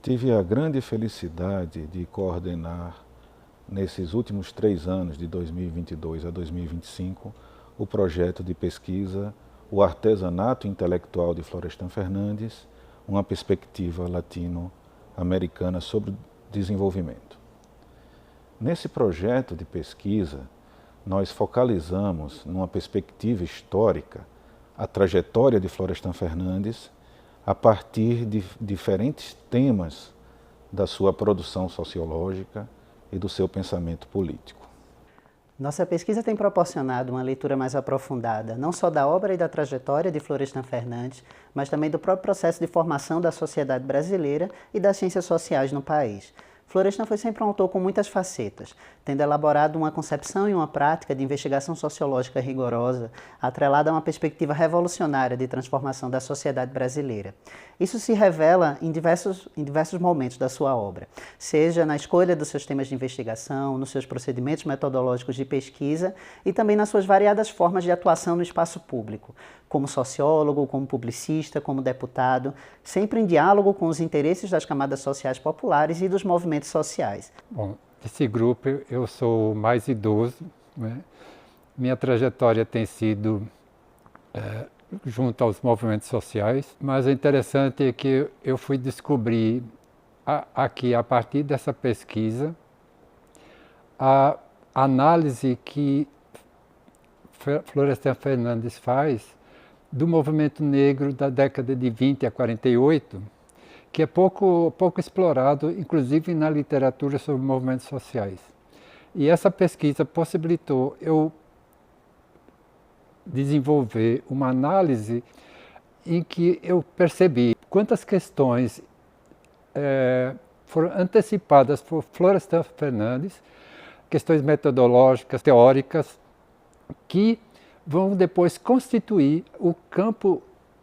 Tive a grande felicidade de coordenar, nesses últimos 3 anos, de 2022 a 2025, o projeto de pesquisa O Artesanato Intelectual de Florestan Fernandes, uma perspectiva latino-americana sobre o desenvolvimento. Nesse projeto de pesquisa, nós focalizamos, numa perspectiva histórica, a trajetória de Florestan Fernandes a partir de diferentes temas da sua produção sociológica e do seu pensamento político. Nossa pesquisa tem proporcionado uma leitura mais aprofundada, não só da obra e da trajetória de Florestan Fernandes, mas também do próprio processo de formação da sociedade brasileira e das ciências sociais no país. Florestan foi sempre um autor com muitas facetas, tendo elaborado uma concepção e uma prática de investigação sociológica rigorosa, atrelada a uma perspectiva revolucionária de transformação da sociedade brasileira. Isso se revela em diversos momentos da sua obra, seja na escolha dos seus temas de investigação, nos seus procedimentos metodológicos de pesquisa e também nas suas variadas formas de atuação no espaço público, como sociólogo, como publicista, como deputado, sempre em diálogo com os interesses das camadas sociais populares e dos movimentos sociais. Bom, desse grupo eu sou o mais idoso, né? Minha trajetória tem sido junto aos movimentos sociais, mas o interessante é que eu fui descobrir aqui, a partir dessa pesquisa, a análise que Florestan Fernandes faz do movimento negro da década de 20 a 48, que é pouco explorado, inclusive na literatura sobre movimentos sociais. E essa pesquisa possibilitou eu desenvolver uma análise em que eu percebi quantas questões foram antecipadas por Florestan Fernandes, questões metodológicas, teóricas, que vão depois constituir o campo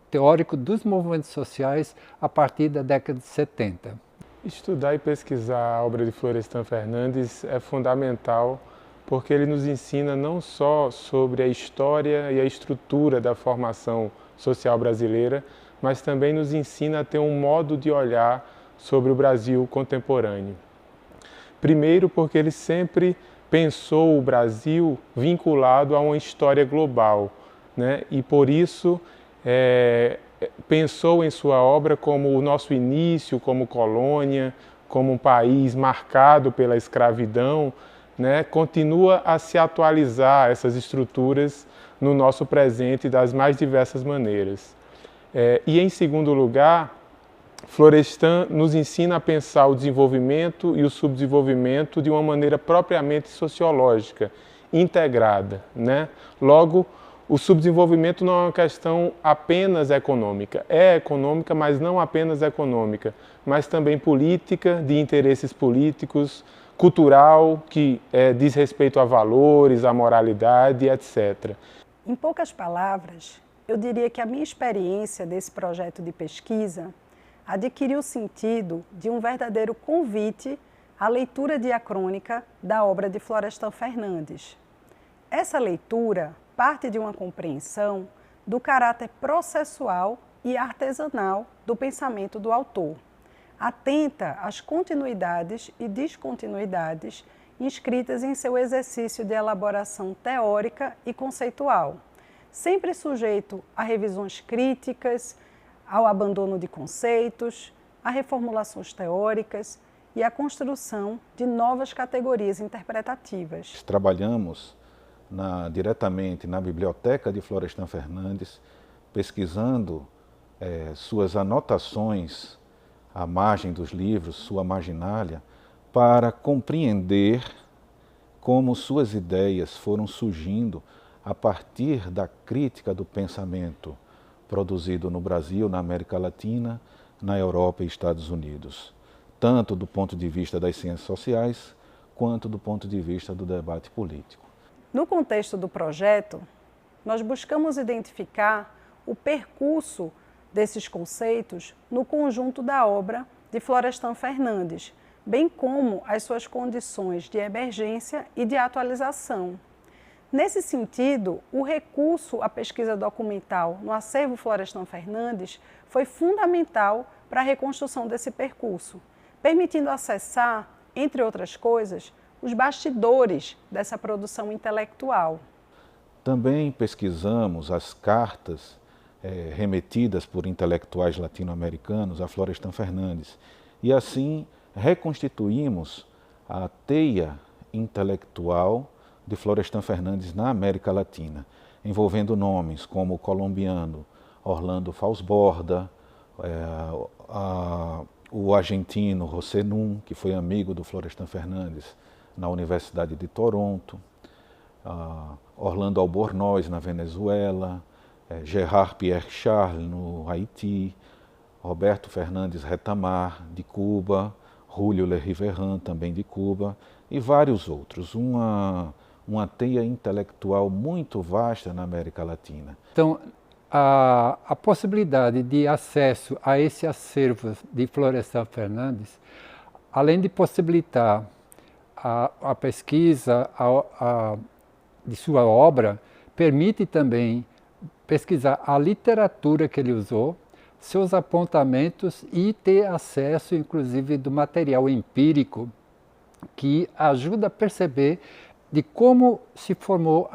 teórico dos movimentos sociais a partir da década de 70. Estudar e pesquisar a obra de Florestan Fernandes é fundamental porque ele nos ensina não só sobre a história e a estrutura da formação social brasileira, mas também nos ensina a ter um modo de olhar sobre o Brasil contemporâneo. Primeiro, porque ele sempre pensou o Brasil vinculado a uma história global, né? E por isso pensou em sua obra como o nosso início como colônia, como um país marcado pela escravidão, né? Continua a se atualizar essas estruturas no nosso presente das mais diversas maneiras. E em segundo lugar, Florestan nos ensina a pensar o desenvolvimento e o subdesenvolvimento de uma maneira propriamente sociológica, integrada, né? Logo, o subdesenvolvimento não é uma questão apenas econômica. É econômica, mas não apenas econômica, mas também política, de interesses políticos, cultural, que diz respeito a valores, a moralidade, etc. Em poucas palavras, eu diria que a minha experiência desse projeto de pesquisa adquiriu o sentido de um verdadeiro convite à leitura diacrônica da obra de Florestan Fernandes. Essa leitura parte de uma compreensão do caráter processual e artesanal do pensamento do autor, atenta às continuidades e descontinuidades inscritas em seu exercício de elaboração teórica e conceitual, sempre sujeito a revisões críticas, ao abandono de conceitos, a reformulações teóricas e a construção de novas categorias interpretativas. Trabalhamos diretamente na biblioteca de Florestan Fernandes, pesquisando suas anotações à margem dos livros, sua marginália, para compreender como suas ideias foram surgindo a partir da crítica do pensamento produzido no Brasil, na América Latina, na Europa e Estados Unidos, tanto do ponto de vista das ciências sociais, quanto do ponto de vista do debate político. No contexto do projeto, nós buscamos identificar o percurso desses conceitos no conjunto da obra de Florestan Fernandes, bem como as suas condições de emergência e de atualização. Nesse sentido, o recurso à pesquisa documental no acervo Florestan Fernandes foi fundamental para a reconstrução desse percurso, permitindo acessar, entre outras coisas, os bastidores dessa produção intelectual. Também pesquisamos as cartas remetidas por intelectuais latino-americanos a Florestan Fernandes e assim reconstituímos a teia intelectual de Florestan Fernandes na América Latina, envolvendo nomes como o colombiano Orlando Fausborda, o argentino José Nun, que foi amigo do Florestan Fernandes na Universidade de Toronto, Orlando Albornoz na Venezuela, Gerard Pierre Charles no Haiti, Roberto Fernandes Retamar de Cuba, Julio Le Riveran também de Cuba e vários outros. Uma teia intelectual muito vasta na América Latina. Então, a possibilidade de acesso a esse acervo de Florestan Fernandes, além de possibilitar a pesquisa de sua obra, permite também pesquisar a literatura que ele usou, seus apontamentos e ter acesso, inclusive, do material empírico que ajuda a perceber de como se formou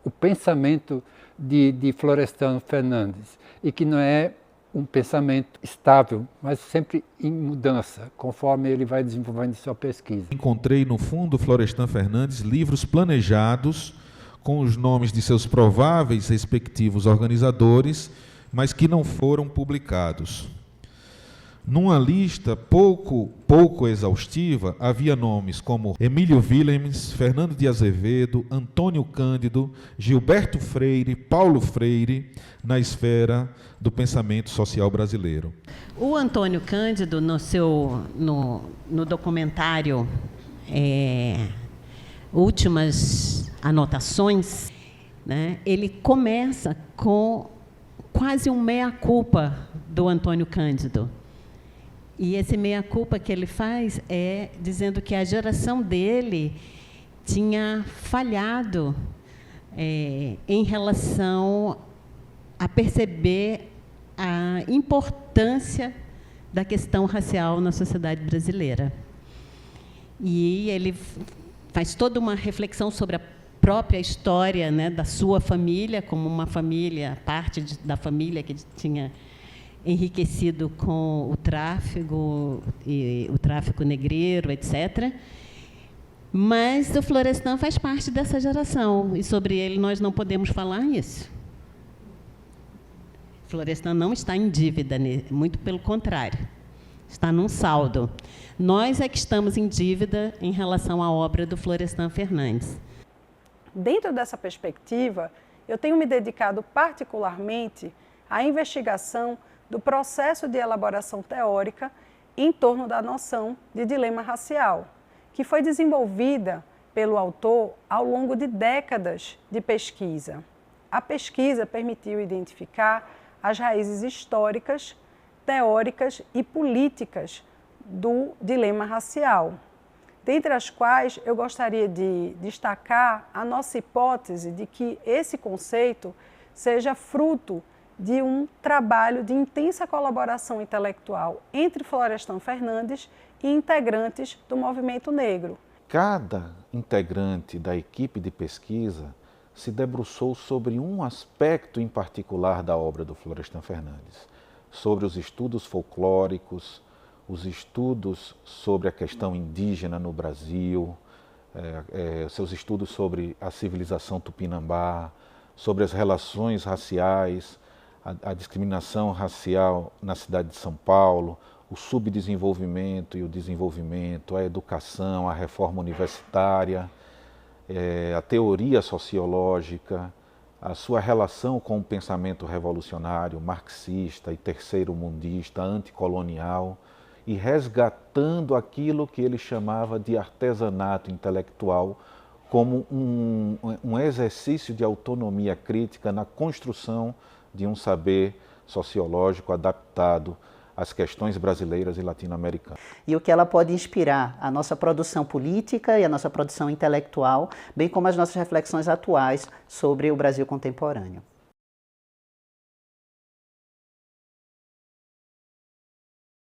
o pensamento de Florestan Fernandes e que não é um pensamento estável, mas sempre em mudança, conforme ele vai desenvolvendo sua pesquisa. Encontrei no fundo Florestan Fernandes livros planejados com os nomes de seus prováveis respectivos organizadores, mas que não foram publicados. Numa lista pouco exaustiva, havia nomes como Emílio Willems, Fernando de Azevedo, Antônio Cândido, Gilberto Freire, Paulo Freire, na esfera do pensamento social brasileiro. O Antônio Cândido, no documentário Últimas Anotações, né, ele começa com quase um meia-culpa do Antônio Cândido. E esse meia-culpa que ele faz é dizendo que a geração dele tinha falhado em relação a perceber a importância da questão racial na sociedade brasileira. E ele faz toda uma reflexão sobre a própria história, né, da sua família, como uma família, parte da família que tinha enriquecido com o tráfico negreiro, etc. Mas o Florestan faz parte dessa geração, e sobre ele nós não podemos falar isso. Florestan não está em dívida, muito pelo contrário, está num saldo. Nós é que estamos em dívida em relação à obra do Florestan Fernandes. Dentro dessa perspectiva, eu tenho me dedicado particularmente à investigação do processo de elaboração teórica em torno da noção de dilema racial, que foi desenvolvida pelo autor ao longo de décadas de pesquisa. A pesquisa permitiu identificar as raízes históricas, teóricas e políticas do dilema racial, dentre as quais eu gostaria de destacar a nossa hipótese de que esse conceito seja fruto de um trabalho de intensa colaboração intelectual entre Florestan Fernandes e integrantes do movimento negro. Cada integrante da equipe de pesquisa se debruçou sobre um aspecto em particular da obra do Florestan Fernandes, sobre os estudos folclóricos, os estudos sobre a questão indígena no Brasil, seus estudos sobre a civilização tupinambá, sobre as relações raciais, a discriminação racial na cidade de São Paulo, o subdesenvolvimento e o desenvolvimento, a educação, a reforma universitária, a teoria sociológica, a sua relação com o pensamento revolucionário, marxista e terceiro-mundista, anticolonial, e resgatando aquilo que ele chamava de artesanato intelectual como um exercício de autonomia crítica na construção de um saber sociológico adaptado às questões brasileiras e latino-americanas. E o que ela pode inspirar a nossa produção política e a nossa produção intelectual, bem como as nossas reflexões atuais sobre o Brasil contemporâneo.